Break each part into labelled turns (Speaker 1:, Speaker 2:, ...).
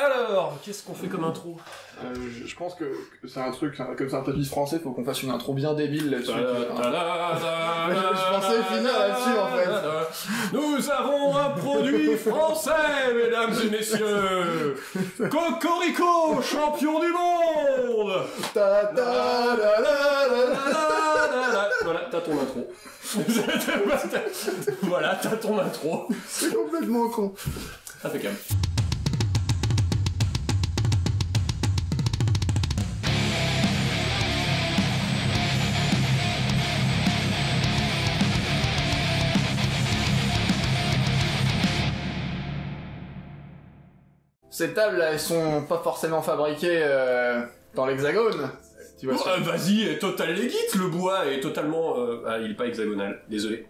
Speaker 1: Alors, qu'est-ce qu'on fait comme intro?
Speaker 2: Je pense que c'est un truc, comme c'est un tapis français, faut qu'on fasse une intro bien débile là-dessus.
Speaker 1: Je
Speaker 2: pensais finir là-dessus en fait.
Speaker 1: Nous avons un produit français, mesdames et messieurs. Cocorico, champion du monde. Voilà, t'as ton intro. Voilà, t'as ton intro.
Speaker 2: C'est complètement con.
Speaker 1: Impeccable.
Speaker 2: Ces tables, elles sont pas forcément fabriquées dans l'hexagone. Tu vois ça.
Speaker 1: Vas-y, Total Legit, le bois est totalement... Ah, il est pas hexagonal, désolé.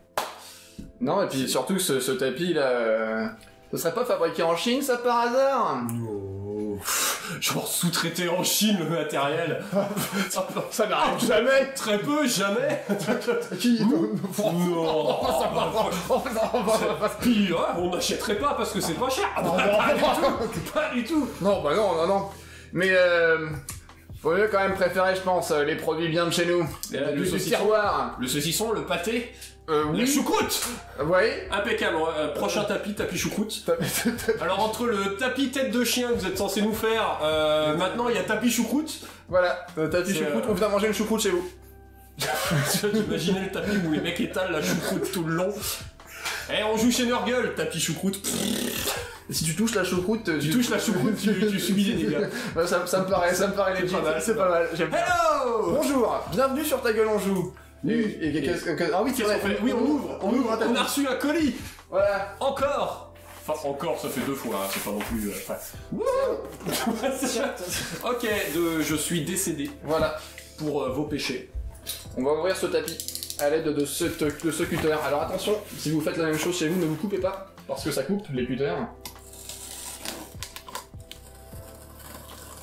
Speaker 2: Non, et puis surtout, ce tapis là... ce serait pas fabriqué en Chine, ça, par hasard?
Speaker 1: Oh. Genre sous-traité en Chine, le matériel.
Speaker 2: Ça n'arrive jamais.
Speaker 1: Très peu, jamais.
Speaker 2: Qui?
Speaker 1: Non. Puis,
Speaker 2: Ah,
Speaker 1: on n'achèterait pas parce que c'est pas cher. Pas du tout.
Speaker 2: Non, bah non, non, non. Mais faut mieux quand même préférer, je pense, les produits bien de chez nous.
Speaker 1: Le
Speaker 2: Du
Speaker 1: saucisson.
Speaker 2: tiroir.
Speaker 1: Le saucisson, le pâté,
Speaker 2: Oui.
Speaker 1: la choucroute.
Speaker 2: Ouais.
Speaker 1: Impeccable. Prochain tapis choucroute. Alors entre le tapis tête de chien que vous êtes censé nous faire, maintenant il y a tapis choucroute.
Speaker 2: Voilà, tapis choucroute, on vient manger une choucroute chez vous.
Speaker 1: Imaginez le tapis où les mecs étalent la choucroute tout le long. Eh, on joue chez Nurgle, tapis choucroute.
Speaker 2: Si tu touches la choucroute,
Speaker 1: Tu touches la choucroute, tu subis des dégâts.
Speaker 2: ça me paraît legit.
Speaker 1: Pas mal,
Speaker 2: C'est pas mal. J'aime bien.
Speaker 1: Hello.
Speaker 2: Bonjour, bienvenue sur Ta Gueule on joue. Ah oui, c'est vrai.
Speaker 1: Oui, on ouvre.
Speaker 2: un tapis.
Speaker 1: On a reçu un colis.
Speaker 2: Voilà.
Speaker 1: Encore. Enfin, encore, ça fait 2 fois, hein, c'est pas non plus... Ok, je suis décédé
Speaker 2: Voilà.
Speaker 1: pour vos péchés.
Speaker 2: On va ouvrir ce tapis à l'aide de ce cutter. Alors attention, si vous faites la même chose chez vous, ne vous coupez pas, parce que ça coupe les cutters.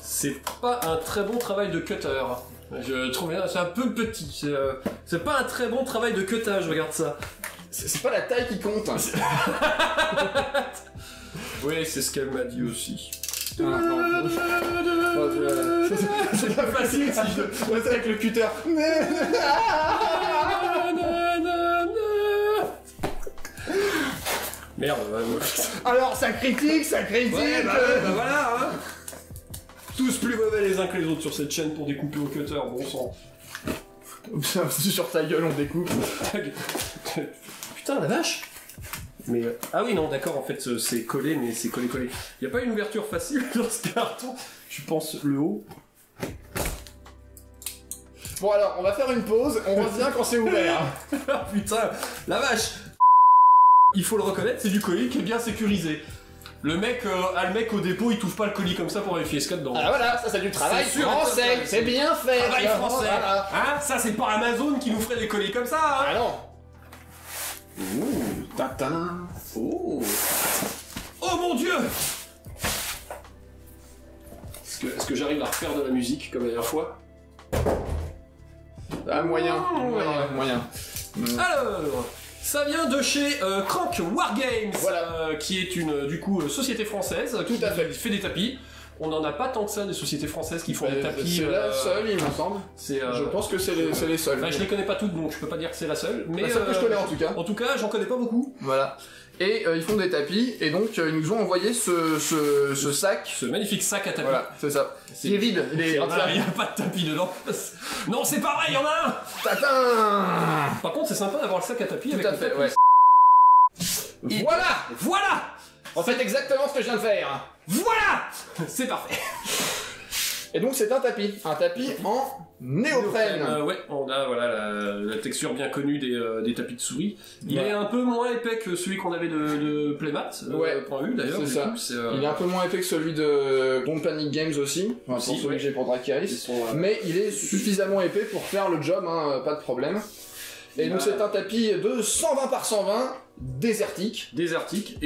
Speaker 1: C'est pas un très bon travail de cutter. Je trouve c'est un peu petit. C'est pas un très bon travail de cutter, je regarde ça.
Speaker 2: C'est pas la taille qui compte.
Speaker 1: Oui, c'est ce qu'elle m'a dit aussi.
Speaker 2: C'est pas facile si je fais avec le cutter.
Speaker 1: Merde,
Speaker 2: Alors ça critique, ça critique.
Speaker 1: Ouais, bah voilà, hein. Tous plus mauvais les uns que les autres sur cette chaîne pour découper au cutter, bon sang.
Speaker 2: Sur ta gueule on découpe.
Speaker 1: Putain, la vache. Mais ah oui, non, d'accord, en fait, c'est collé, mais c'est collé. Y a pas une ouverture facile dans ce carton? Je pense le haut.
Speaker 2: Bon alors, on va faire une pause, on revient quand c'est ouvert.
Speaker 1: Putain, la vache. Il faut le reconnaître, c'est du colis qui est bien sécurisé. Le mec au dépôt, il touche pas le colis comme ça pour vérifier ce qu'il y a dedans.
Speaker 2: Ah voilà, ça c'est du travail
Speaker 1: C'est sûr,
Speaker 2: français, c'est bien fait.
Speaker 1: Travail français.
Speaker 2: Voilà.
Speaker 1: Hein, ça c'est pas Amazon qui nous ferait des colis comme ça, hein.
Speaker 2: Ah non.
Speaker 1: Ouh, tatin. Oh. Oh mon dieu. Est-ce que j'arrive à refaire de la musique comme la dernière fois?
Speaker 2: Ah moyen.
Speaker 1: Alors, ça vient de chez Crank Wargames,
Speaker 2: Voilà.
Speaker 1: qui est une société française
Speaker 2: Tout à fait.
Speaker 1: qui fait des tapis. On n'en a pas tant que ça des sociétés françaises qui font des tapis.
Speaker 2: C'est la seule, il me semble. Je pense que c'est les seuls.
Speaker 1: Enfin, je les connais pas toutes, donc je peux pas dire que c'est la seule. Mais
Speaker 2: La seule que je connais en tout cas.
Speaker 1: En tout cas, j'en connais pas beaucoup.
Speaker 2: Voilà. Et ils font des tapis, et donc ils nous ont envoyé ce sac.
Speaker 1: Ce magnifique sac à tapis.
Speaker 2: Voilà, c'est ça. Il est vide, il est
Speaker 1: Il
Speaker 2: entier.
Speaker 1: n'y a pas de tapis dedans. Non, c'est pas vrai, il y en a un.
Speaker 2: Tatin.
Speaker 1: Par contre, c'est sympa d'avoir le sac à tapis.
Speaker 2: Tout
Speaker 1: avec
Speaker 2: à
Speaker 1: le
Speaker 2: fait,
Speaker 1: tapis.
Speaker 2: ouais.
Speaker 1: Et
Speaker 2: Voilà. En fait, exactement ce que je viens de faire.
Speaker 1: Voilà. C'est parfait.
Speaker 2: Et donc c'est un tapis en néoprène.
Speaker 1: Ouais, on a la texture bien connue des tapis de souris. Il
Speaker 2: Ouais.
Speaker 1: est un peu moins épais que celui qu'on avait de Playmat,
Speaker 2: Ouais.
Speaker 1: .eu d'ailleurs.
Speaker 2: C'est ça.
Speaker 1: Du coup,
Speaker 2: Il est un peu moins épais que celui de Don't Panic Games aussi, enfin,
Speaker 1: Aussi,
Speaker 2: pour celui
Speaker 1: ouais.
Speaker 2: que j'ai pour Dracarys. Mais il est suffisamment épais pour faire le job, hein, pas de problème. Et donc c'est un tapis de 120 par 120, désertique.
Speaker 1: Désertique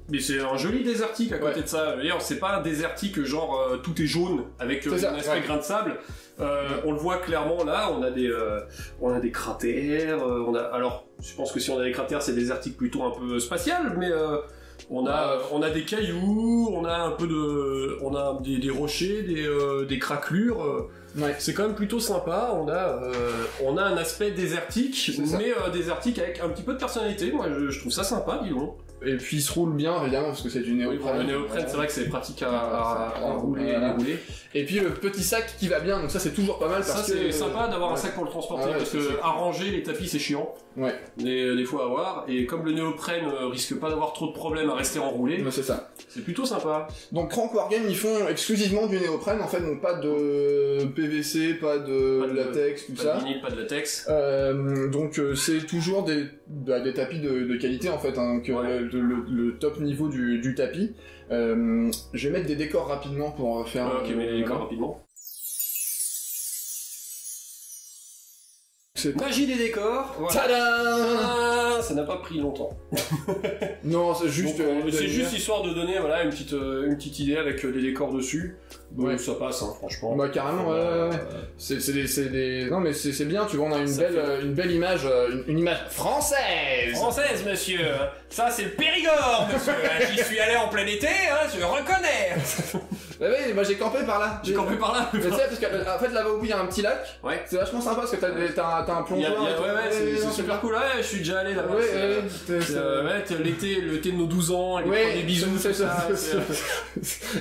Speaker 1: mais c'est un joli désertique à côté
Speaker 2: Ouais.
Speaker 1: de ça. D'ailleurs, c'est pas un désertique genre tout est jaune avec
Speaker 2: C'est ça,
Speaker 1: un aspect
Speaker 2: ouais.
Speaker 1: grain de sable. On le voit clairement là. On a des cratères. Alors, je pense que si on a des cratères, c'est désertique plutôt un peu spatial, mais On a des cailloux, on a un peu de, on a des rochers, des craquelures.
Speaker 2: Ouais.
Speaker 1: C'est quand même plutôt sympa. On a un aspect désertique, mais désertique avec un petit peu de personnalité. Moi, je trouve ça sympa, dis donc.
Speaker 2: Et puis il se roule bien évidemment parce que c'est du néoprène.
Speaker 1: Le néoprène, c'est vrai que c'est pratique à rouler et dérouler.
Speaker 2: Et puis le petit sac qui va bien, donc ça c'est toujours pas mal parce
Speaker 1: ça,
Speaker 2: que...
Speaker 1: c'est sympa d'avoir un sac pour le transporter, parce que arranger les tapis c'est chiant.
Speaker 2: Ouais.
Speaker 1: Des fois à avoir, et comme le néoprène risque pas d'avoir trop de problèmes à rester enroulé,
Speaker 2: c'est ça.
Speaker 1: C'est plutôt sympa.
Speaker 2: Donc Crank Wargame, ils font exclusivement du néoprène en fait, donc pas de PVC, pas de latex, tout ça.
Speaker 1: Pas de vinyle, pas de latex.
Speaker 2: Donc c'est toujours des tapis de qualité en fait, hein, donc le top niveau du tapis. Je vais mettre des décors rapidement pour faire...
Speaker 1: ok, mais les décors rapidement. Magie des décors. Voilà. Tadam, ça n'a pas pris longtemps.
Speaker 2: Non, c'est juste...
Speaker 1: c'est juste histoire de donner une petite idée avec des décors dessus. Ouais, ça passe, hein, franchement.
Speaker 2: Bah carrément, c'est des... Non mais c'est bien, tu vois, on a une belle image, une image française.
Speaker 1: Française, monsieur. Ça, c'est le Périgord, monsieur. J'y suis allé en plein été, hein, je reconnais.
Speaker 2: Bah oui, moi j'ai campé par là.
Speaker 1: J'ai campé par là.
Speaker 2: Mais tu sais, parce qu'en fait là-bas au bout il y a un petit lac. Ouais. C'est vachement sympa parce que t'as un plongeoir.
Speaker 1: C'est super cool. Ouais, je suis déjà allé là-bas. L'été de nos 12 ans, les premiers bisous, c'est ça.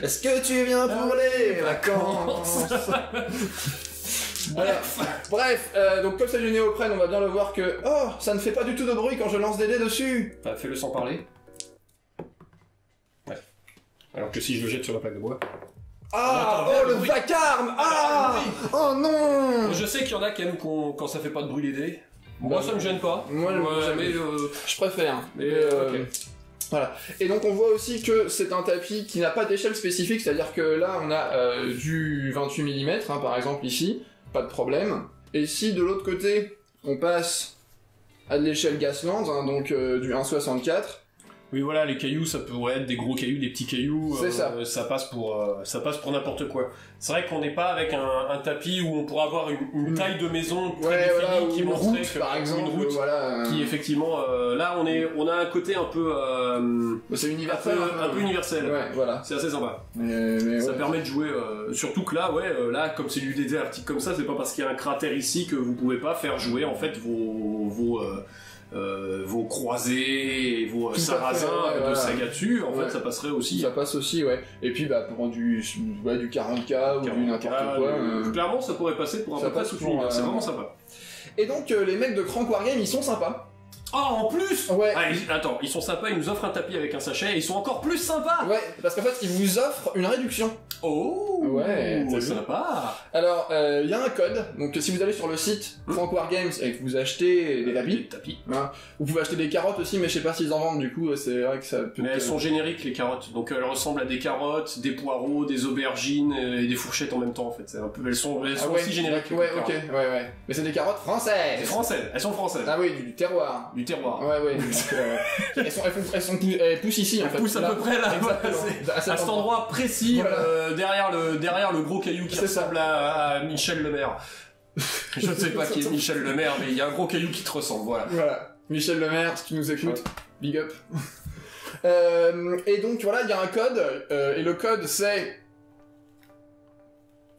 Speaker 2: Est-ce que tu viens pour les vacances? Bref, donc comme c'est du néoprène, on va bien le voir que... Oh, ça ne fait pas du tout de bruit quand je lance des dés dessus.
Speaker 1: Fais-le sans parler. Ouais. Alors que si je le jette sur la plaque de bois...
Speaker 2: Ah, le vacarme. Oh non.
Speaker 1: Je sais qu'il y en a qui aiment quand ça fait pas de bruit les dés. Moi ça me gêne pas.
Speaker 2: Moi jamais. Je préfère.
Speaker 1: Mais
Speaker 2: Voilà. Et donc on voit aussi que c'est un tapis qui n'a pas d'échelle spécifique, c'est-à-dire que là on a du 28 mm, hein, par exemple ici, pas de problème. Et si de l'autre côté on passe à de l'échelle Gasland, hein, donc du 1,64.
Speaker 1: Oui voilà, les cailloux ça pourrait être des gros cailloux, des petits cailloux,
Speaker 2: c'est ça.
Speaker 1: Ça passe pour n'importe quoi. C'est vrai qu'on n'est pas avec un tapis où on pourra avoir une taille de maison très définie qui montrerait que
Speaker 2: par exemple,
Speaker 1: une route qui effectivement là on a un côté un peu
Speaker 2: c'est universel,
Speaker 1: un peu universel.
Speaker 2: Ouais, voilà.
Speaker 1: C'est assez sympa.
Speaker 2: Mais
Speaker 1: ça permet de jouer surtout que là là comme c'est du DD arctique comme ça, c'est pas parce qu'il y a un cratère ici que vous pouvez pas faire jouer en fait vos croisés et vos sarrasins de saga dessus, en fait ça passerait aussi.
Speaker 2: Ça passe aussi, ouais. Et puis pour du 40K ou du n'importe quoi.
Speaker 1: Clairement ça pourrait passer pour un peu près tout univers, c'est vraiment sympa.
Speaker 2: Et donc les mecs de Crank Wargame ils sont sympas.
Speaker 1: Oh, en plus.
Speaker 2: Ouais.
Speaker 1: Attends, ils sont sympas, ils nous offrent un tapis avec un sachet, et ils sont encore plus sympas.
Speaker 2: Ouais, parce qu'en fait, ils vous offrent une réduction.
Speaker 1: Oh.
Speaker 2: Ouais,
Speaker 1: c'est sympa.
Speaker 2: Alors, il y a un code. Donc, si vous allez sur le site Crank Wargames et que vous achetez des tapis, hein, vous pouvez acheter des carottes aussi, mais je sais pas s'ils en vendent. Du coup, c'est vrai que ça peut.
Speaker 1: Mais elles sont génériques les carottes, donc elles ressemblent à des carottes, des poireaux, des aubergines et des fourchettes en même temps en fait. C'est un peu, elles sont aussi génériques.
Speaker 2: Ouais, ok, ouais. Mais c'est des carottes françaises.
Speaker 1: C'est françaises, elles sont françaises.
Speaker 2: Ah oui, du terroir.
Speaker 1: Du terroir.
Speaker 2: Ouais. Elles poussent ici en fait.
Speaker 1: Elles poussent à peu près là, à cet endroit précis, derrière le gros caillou qui ressemble à Michel Lemaire. Je ne sais pas qui est Michel Lemaire, mais il y a un gros caillou qui te ressemble, voilà.
Speaker 2: Michel Lemaire, si tu nous écoutes, big up. Et donc voilà, il y a un code, et le code c'est...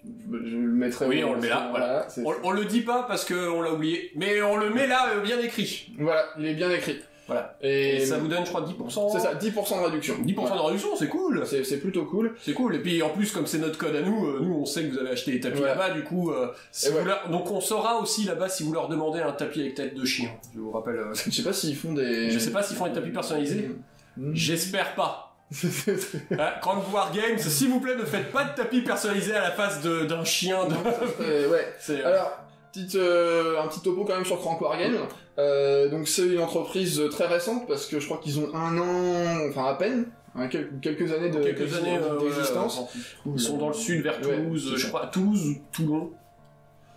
Speaker 2: Je le mettrai.
Speaker 1: Oui, on le met là. Voilà. On le dit pas parce qu'on l'a oublié, mais on le met là bien écrit.
Speaker 2: Voilà, il est bien écrit. Voilà.
Speaker 1: Et ça vous donne, je crois, 10%.
Speaker 2: C'est ça, 10% de réduction.
Speaker 1: 10% de réduction, c'est cool.
Speaker 2: C'est plutôt cool.
Speaker 1: C'est cool. Et puis en plus, comme c'est notre code à nous, on sait que vous avez acheté les tapis là-bas, du coup, donc on saura aussi là-bas si vous leur demandez un tapis avec tête de chien. Je vous rappelle.
Speaker 2: Je sais pas s'ils font des.
Speaker 1: Je sais pas s'ils font des tapis personnalisés. J'espère pas. Crank Wargames, s'il vous plaît, ne faites pas de tapis personnalisé à la face d'un chien.
Speaker 2: Alors, un petit topo quand même sur Crank Wargames. Donc c'est une entreprise très récente parce que je crois qu'ils ont 1 an, enfin à peine, quelques années d'existence.
Speaker 1: Ils sont dans le sud, vers Toulouse, je crois, Toulouse ou Toulon.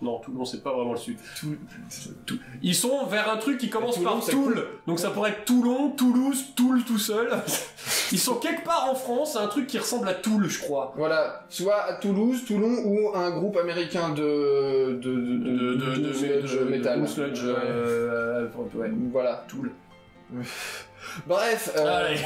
Speaker 1: Non, Toulon, c'est pas vraiment le sud. Ils sont vers un truc qui commence par Toul. Cool. Donc ça pourrait être Toulon, Toulouse, Toul tout seul. Ils sont quelque part en France, un truc qui ressemble à Toul, je crois.
Speaker 2: Voilà, soit à Toulouse, Toulon ou un groupe américain de metal.
Speaker 1: Sludge,
Speaker 2: voilà.
Speaker 1: Toul.
Speaker 2: Bref.
Speaker 1: Allez.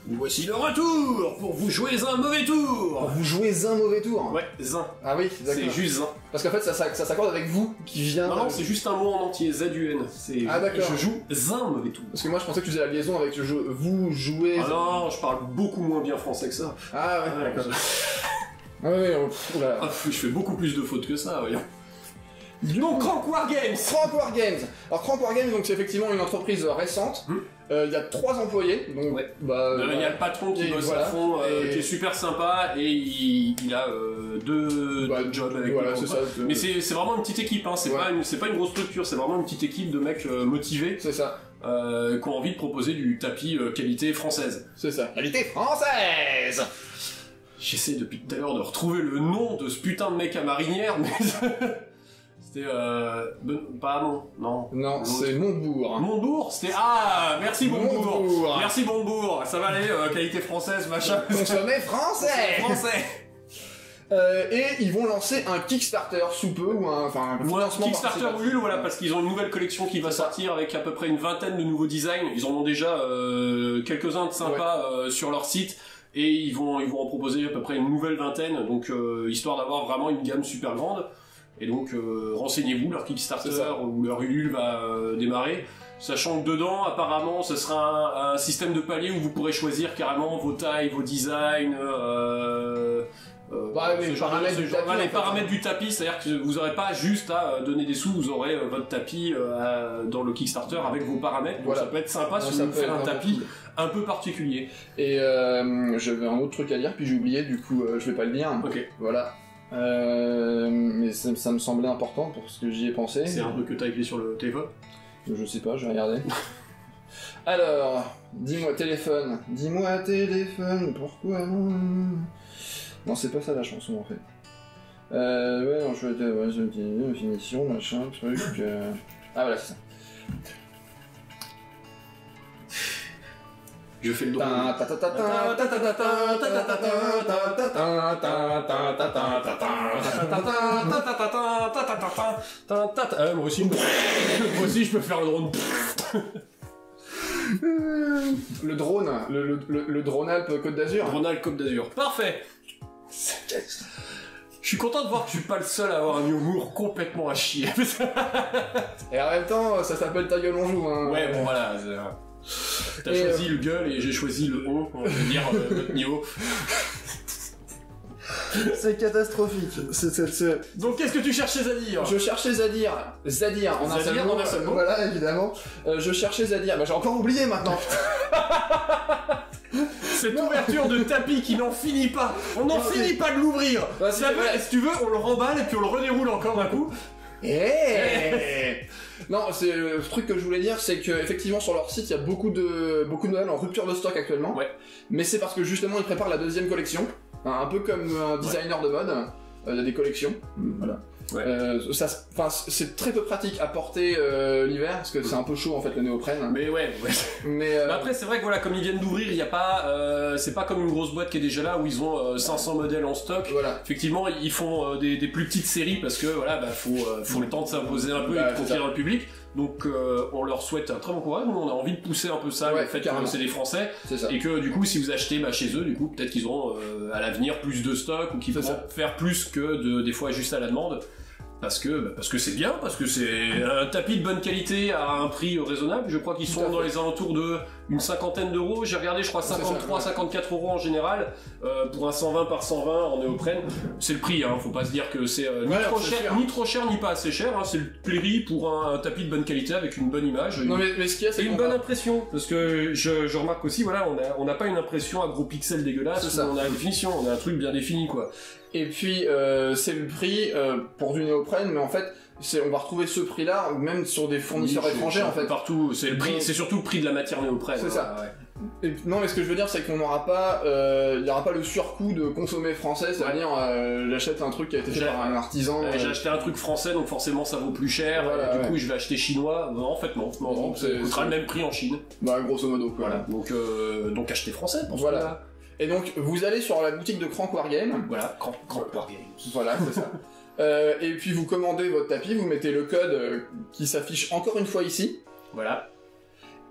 Speaker 1: Voici le retour pour vous jouer un mauvais tour.
Speaker 2: Vous jouez un mauvais tour.
Speaker 1: Ouais, zin.
Speaker 2: Ah oui, d'accord.
Speaker 1: C'est juste zin.
Speaker 2: Parce qu'en fait, ça s'accorde avec vous qui vient.
Speaker 1: Non, c'est juste un mot en entier, Z-U-N.
Speaker 2: Ah d'accord.
Speaker 1: Je joue zin mauvais tour.
Speaker 2: Parce que moi, je pensais que tu faisais la liaison avec vous jouez.
Speaker 1: Ah non, je parle beaucoup moins bien français que ça.
Speaker 2: Ah ouais,
Speaker 1: Ah,
Speaker 2: d'accord. Ah ouais, oula.
Speaker 1: Ah, je fais beaucoup plus de fautes que ça, voyons. Donc, Crank War Games.
Speaker 2: Crank War Games. Alors Crank War Games, donc c'est effectivement une entreprise récente. Il y a 3 employés, donc
Speaker 1: ouais.
Speaker 2: il
Speaker 1: y a le patron qui bosse à fond, qui est super sympa, et il a deux jobs avec lui. Mais c'est vraiment une petite équipe, hein. C'est pas une grosse structure, c'est vraiment une petite équipe de mecs motivés.
Speaker 2: C'est ça.
Speaker 1: Qui ont envie de proposer du tapis qualité française.
Speaker 2: C'est ça. Qualité française.
Speaker 1: J'essaie depuis tout à l'heure de retrouver le nom de ce putain de mec à marinière, mais... C'était non,
Speaker 2: c'est Montbourg.
Speaker 1: Montbourg, c'était merci Montbourg. Merci Montbourg. Ça va aller, qualité française, machin.
Speaker 2: Consommer français. Et ils vont lancer un Kickstarter sous peu ou un financement
Speaker 1: Kickstarter Ulule, voilà, parce qu'ils ont une nouvelle collection qui va sortir avec à peu près une vingtaine de nouveaux designs. Ils en ont déjà quelques-uns de sympas sur leur site. Et ils vont en proposer à peu près une nouvelle vingtaine, donc histoire d'avoir vraiment une gamme super grande. Et donc renseignez-vous, leur Kickstarter ou leur Ulule va démarrer, sachant que dedans apparemment ce sera un système de paliers où vous pourrez choisir carrément vos tailles, vos designs, les paramètres du tapis, c'est-à-dire que vous n'aurez pas juste à donner des sous, vous aurez votre tapis dans le Kickstarter avec vos paramètres, donc ça peut être sympa si vous faire un tapis un peu particulier.
Speaker 2: Et j'avais un autre truc à dire, puis j'ai oublié, du coup je vais pas le dire.
Speaker 1: Ok.
Speaker 2: Voilà. Mais ça me semblait important pour ce que j'y ai pensé.
Speaker 1: C'est un truc que t'as écrit sur le téléphone?
Speaker 2: Je sais pas, je vais regarder. Alors, dis-moi téléphone, pourquoi non? Non, c'est pas ça la chanson en fait. Ouais, non, je vais dire finition, machin, truc. Ah voilà, c'est ça.
Speaker 1: Je fais le drone. Moi aussi je peux faire le drone.
Speaker 2: Le drone, le Drone-Alpes Côte d'Azur.
Speaker 1: Drone-Alpes Côte d'Azur. Parfait. Je suis content de voir que je suis pas le seul à avoir un humour complètement à chier.
Speaker 2: Et en même temps, ça s'appelle Ta gueule on joue. Hein.
Speaker 1: Ouais, bon voilà. T'as choisi le gueule et j'ai choisi le on, on va dire notre niveau.
Speaker 2: C'est catastrophique.
Speaker 1: Donc qu'est-ce que tu cherchais à dire?
Speaker 2: Je cherchais Zadir en un seul mot. Voilà, évidemment. Je cherchais Zadir. Bah j'ai encore oublié maintenant.
Speaker 1: Cette ouverture de tapis qui n'en finit pas. On n'en finit pas de l'ouvrir. Si tu veux, on le remballe et puis on le redéroule encore d'un coup.
Speaker 2: Non, c'est le truc que je voulais dire, c'est que effectivement sur leur site il y a beaucoup de modèles en rupture de stock actuellement. Ouais. Mais c'est parce que justement ils préparent la deuxième collection, un peu comme un designer de mode. Il y a des collections. Voilà. Ouais. C'est très peu pratique à porter l'hiver parce que c'est un peu chaud en fait le néoprène.
Speaker 1: Mais mais après c'est vrai que voilà, comme ils viennent d'ouvrir, il y a pas c'est pas comme une grosse boîte qui est déjà là où ils ont 500 modèles en stock. Voilà. Effectivement, ils font des plus petites séries parce que voilà, faut le temps de s'imposer un peu et de conquérir le public. Donc on leur souhaite un très bon courage. Nous on a envie de pousser un peu ça, le fait que c'est des Français et que du coup si vous achetez chez eux, du coup peut-être qu'ils auront à l'avenir plus de stock ou qu'ils pourront faire plus que des fois juste à la demande. Parce que c'est bien, parce que c'est un tapis de bonne qualité à un prix raisonnable. Je crois qu'ils sont dans les alentours de une cinquantaine d'euros. J'ai regardé, je crois 53, 54 euros en général pour un 120 par 120 en néoprène. C'est le prix, hein. Faut pas se dire que c'est ni trop cher ni pas assez cher. Hein. C'est le prix pour un tapis de bonne qualité avec une bonne image.
Speaker 2: Non mais ce qu'il y a, c'est
Speaker 1: une bonne impression. Parce que je remarque aussi, voilà, on n'a pas une impression à gros pixels dégueulasses. On a une définition, on a un truc bien défini, quoi.
Speaker 2: Et puis c'est le prix pour du néoprène, mais en fait on va retrouver ce prix-là même sur des fournisseurs étrangers en fait.
Speaker 1: Partout, c'est le prix, c'est surtout le prix de la matière néoprène.
Speaker 2: C'est ça. Ouais. Et, non mais ce que je veux dire c'est qu'on n'aura pas, il y aura pas le surcoût de consommer français, c'est-à-dire j'achète un truc qui a été fait par un artisan.
Speaker 1: J'ai acheté un truc français donc forcément ça vaut plus cher. Voilà, du coup je vais acheter chinois. Non en fait non, ça coûtera le même prix en Chine.
Speaker 2: Bah grosso modo quoi.
Speaker 1: Voilà. Donc acheter français pour ce
Speaker 2: voilà. Et donc, vous allez sur la boutique de Crank Wargame.
Speaker 1: Voilà, Crank Wargame.
Speaker 2: Voilà, c'est ça. Et puis vous commandez votre tapis, vous mettez le code qui s'affiche encore une fois ici.
Speaker 1: Voilà.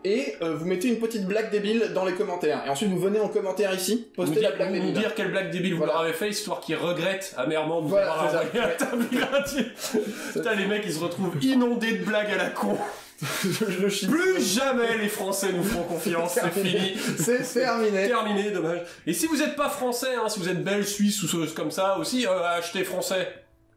Speaker 2: Et vous mettez une petite blague débile dans les commentaires. Et ensuite vous venez en commentaire ici, postez la blague débile.
Speaker 1: Vous dire quelle blague débile vous leur avez fait, histoire qu'ils regrettent amèrement de vous avoir envoyé un tapis gratuit. Putain, les mecs ils se retrouvent inondés de blagues à la con. Plus jamais les Français nous feront confiance, c'est fini.
Speaker 2: C'est terminé.
Speaker 1: Terminé, dommage. Et si vous n'êtes pas français, hein, si vous êtes belge, suisse ou comme ça aussi, achetez français.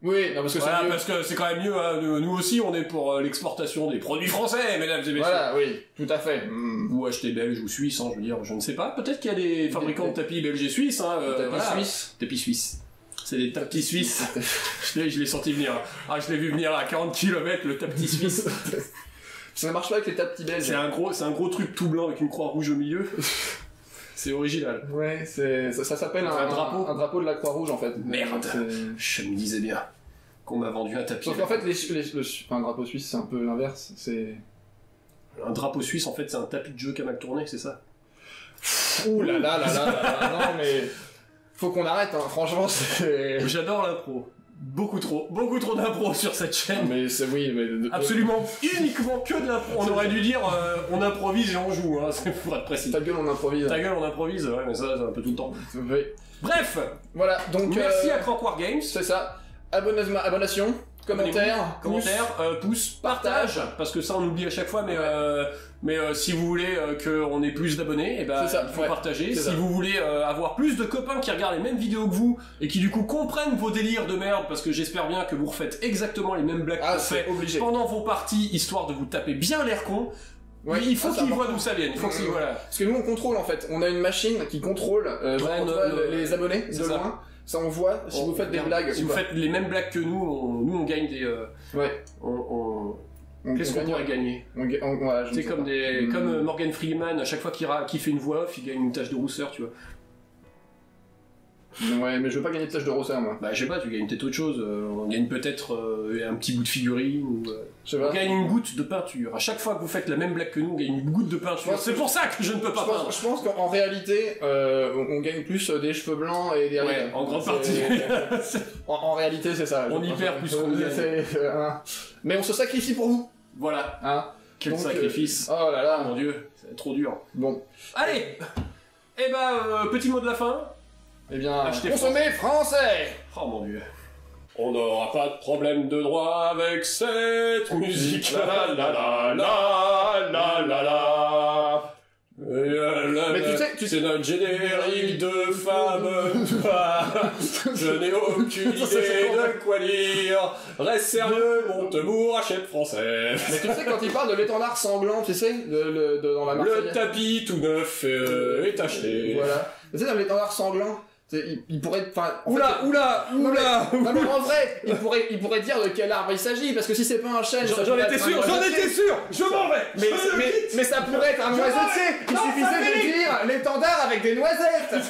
Speaker 2: Oui, non, parce que
Speaker 1: voilà,
Speaker 2: c'est mieux.
Speaker 1: Parce que c'est quand même mieux, hein. Nous aussi on est pour l'exportation des produits français, mesdames et messieurs.
Speaker 2: Voilà, oui, tout à fait.
Speaker 1: Ou acheter belge ou suisse, hein, je veux dire, je ne sais pas. Peut-être qu'il y a des fabricants de tapis belges et suisses. Hein,
Speaker 2: tapis suisses.
Speaker 1: Tapis suisses. C'est des tapis suisses. Je l'ai senti venir. Ah, je l'ai vu venir à 40 km, le tapis suisse.
Speaker 2: Ça marche pas avec les tapis belges.
Speaker 1: C'est un gros truc tout blanc avec une croix rouge au milieu. C'est original.
Speaker 2: Ouais, ça s'appelle un drapeau de la Croix-Rouge en fait.
Speaker 1: Merde. Je me disais bien qu'on m'a vendu un tapis.
Speaker 2: Sauf qu'en fait, un drapeau suisse, c'est un peu l'inverse.
Speaker 1: Un drapeau suisse, en fait, c'est un tapis de jeu qui a mal tourné, c'est ça?
Speaker 2: Ouh là là là là, non mais... Faut qu'on arrête, hein. Franchement, c'est...
Speaker 1: J'adore l'impro. Beaucoup trop d'impro sur cette chaîne.
Speaker 2: Mais c'est oui, mais...
Speaker 1: Absolument, uniquement que de l'impro. On aurait dû dire, on improvise et on joue, hein, pour être précis.
Speaker 2: Ta gueule, on improvise.
Speaker 1: Ta gueule, on improvise, ouais, mais ça, c'est un peu tout le temps.
Speaker 2: Oui.
Speaker 1: Bref.
Speaker 2: Voilà, donc...
Speaker 1: Merci à Crank Wargames.
Speaker 2: C'est ça. Abonnation, commentaire,
Speaker 1: pouce, partage, parce que ça on oublie à chaque fois, mais si vous voulez qu'on ait plus d'abonnés, il faut partager. Si vous voulez avoir plus de copains qui regardent les mêmes vidéos que vous et qui du coup comprennent vos délires de merde, parce que j'espère bien que vous refaites exactement les mêmes blagues qu'on fait pendant vos parties, histoire de vous taper bien l'air con. Ouais, il faut qu'ils voient d'où ça vient. Voilà.
Speaker 2: Parce que nous on contrôle en fait. On a une machine qui contrôle les abonnés de loin. Ça on voit si vous faites des blagues.
Speaker 1: Si vous faites les mêmes blagues que nous, on gagne des.
Speaker 2: Ouais.
Speaker 1: Qu'est-ce qu'on pourrait gagner? C'est comme Morgan Freeman, à chaque fois qu'il fait une voix off, il gagne une tache de rousseur, tu vois.
Speaker 2: Ouais, mais je veux pas gagner de tache de rousseur, moi.
Speaker 1: Bah, je sais pas, tu gagnes peut-être autre chose. On gagne peut-être un petit bout de figurine, ou.
Speaker 2: On
Speaker 1: gagne une goutte de peinture. À chaque fois que vous faites la même blague que nous, on gagne une goutte de peinture. C'est pour ça que je ne peux pas peindre.
Speaker 2: Je pense qu'en réalité, on gagne plus des cheveux blancs et des rides.
Speaker 1: Ouais, en grande partie.
Speaker 2: En réalité, c'est ça.
Speaker 1: On y perd plus qu'on gagne.
Speaker 2: Mais on se sacrifie pour vous.
Speaker 1: Voilà.
Speaker 2: Hein.
Speaker 1: Quel sacrifice.
Speaker 2: Oh là là.
Speaker 1: Mon Dieu, c'est trop dur.
Speaker 2: Bon.
Speaker 1: Allez. Eh ben, petit mot de la fin.
Speaker 2: Eh bien, consommez français.
Speaker 1: Oh mon Dieu. On n'aura pas de problème de droit avec cette musique. La la la la la la la. Mais tu sais, c'est notre générique de femme. Je n'ai aucune idée de quoi dire. Reste sérieux, mon temour, achète français.
Speaker 2: Mais tu sais, quand il parle de l'étendard sanglant, tu sais, dans la Marseillaise.
Speaker 1: Le tapis tout neuf est acheté.
Speaker 2: Voilà. Tu sais, dans l'étendard sanglant, il pourrait...
Speaker 1: Oula.
Speaker 2: Non mais en vrai, il pourrait dire de quel arbre il s'agit, parce que si c'est pas un chêne...
Speaker 1: J'en étais sûr. Je m'en vais.
Speaker 2: Mais ça pourrait être un noisetier. Il suffisait de dire l'étendard avec des noisettes.